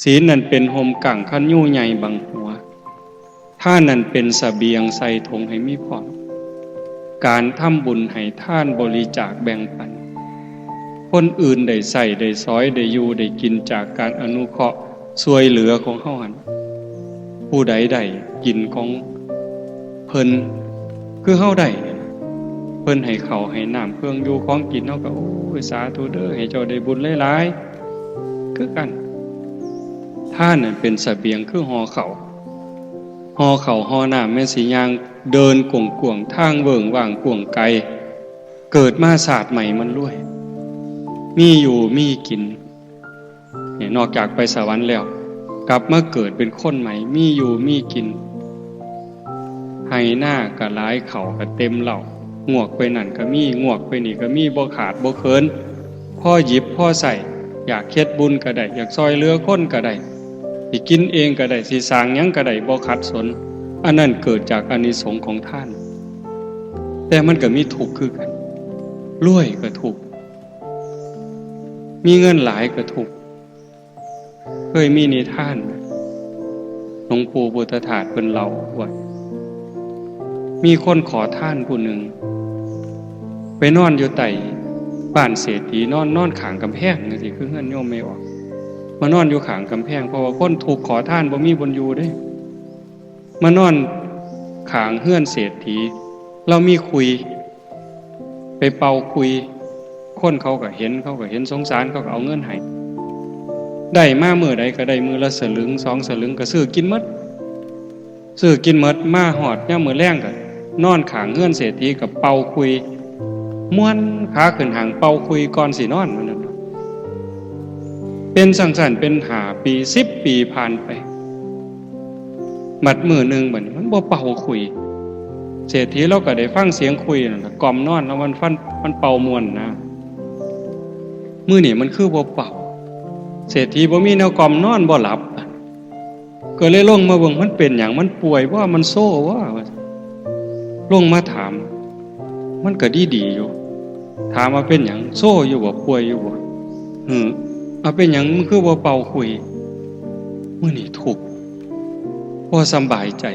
ศีลนั่นเป็นห่มกั่งคันยู่ใหญ่บังหัวท่านนั่นเป็นเสบียงใส่ถุงให้มีพร้อมการทำบุญให้ท่านบริจาคแบ่งปันคนอื่นได้ใส่ได้ซอยได้อยู่ได้กินจากการอนุเคราะห์ช่วยเหลือของเฮาหันผู้ใดได้กินของเพิ่นคือเฮาได้เพิ่นให้ข้าวให้น้ำเครื่องอยู่ของกินเฮาก็โอ้ยสาธุเด้อให้เจ้าได้บุญหลายๆคือกันท่านนั่นเป็นเสบียงคือห่อข้าวห่อน้ำแม่สิย่างเดินกวงๆทางเบิ่งว่างกวงไกลเกิดมาศาสตร์ใหม่มันรวยมีอยู่มีกินเนี่ยนอกจากไปสวรรค์แล้วกลับมาเกิดเป็นคนใหม่มีอยู่มีกินให้หน้าก็หลายเข่าก็เต็มเหล่างวกไปนั่นก็มีงวกไปนี่ก็มีบ่ขาดบ่เคินพ่อหยิบพ่อใส่อยากเฮ็ดบุญก็ได้อยากซอยเหลือคนก็ได้สิกินเองก็ได้สิสร้างหยังก็ได้บ่ขัดสนอันนั้นเกิดจากอานิสงส์ของท่านแต่มันก็มีทุกข์คือกันรวยก็ทุกข์มีเงินหลายก็ทุกข์เคยมีนิทานหลวงปู่พุทธทาสเพิ่นเล่าว่ามีคนขอทานผู้หนึ่งไปนอนอยู่ใต้บ้านเศรษฐีนอนข้างกำแพงจังซี่คือเฮือนโยมไม่ออกมานอนอยู่ข้างกำแพงเพราะว่าคนถูกขอทานบ่มีบนอยู่เด้มานอนข้างเฮือนเศรษฐีเรามีคุยไปเป่าคุยคนเขาก็เห็นสงสารเขาก็เอาเงินให้ได้มามื้อใดก็ได้มื้อละสลึง2สลึงก็ซื้อกินหมดมาฮอดยามมื้อแลงก็นอนข้างเฮือนเศรษฐีกับเป่าคุยม่วนขาขึ้นหางเป่าคุยก่อนสินอนมันนั่นเป็นสั่นเป็น5ปี10ปีผ่านไปบัดมื้อนึงบัดนี้มันบ่เป่าคุยเศรษฐีเราก็ได้ฟังเสียงคุยนั่นล่ะกล่อมนอนแล้วมันเป่าม่วนนะมื้อนี้มันคือบ่เป่าเศรษฐีบ่มีแนวกล่อมนอนบ่หลับก็เลยลงมาเบิ่งมันเป็นหยังมันป่วยว่ามันโซ่ว่าลงมาถามมันก็ดีอยู่ถามว่าเป็นหยังโซ่อยู่บ่ป่วยอยู่บ่เอาเป็นหยังมันคือบ่เป่าคุยมื้อนี้ทุกข์บ่สำบายใจ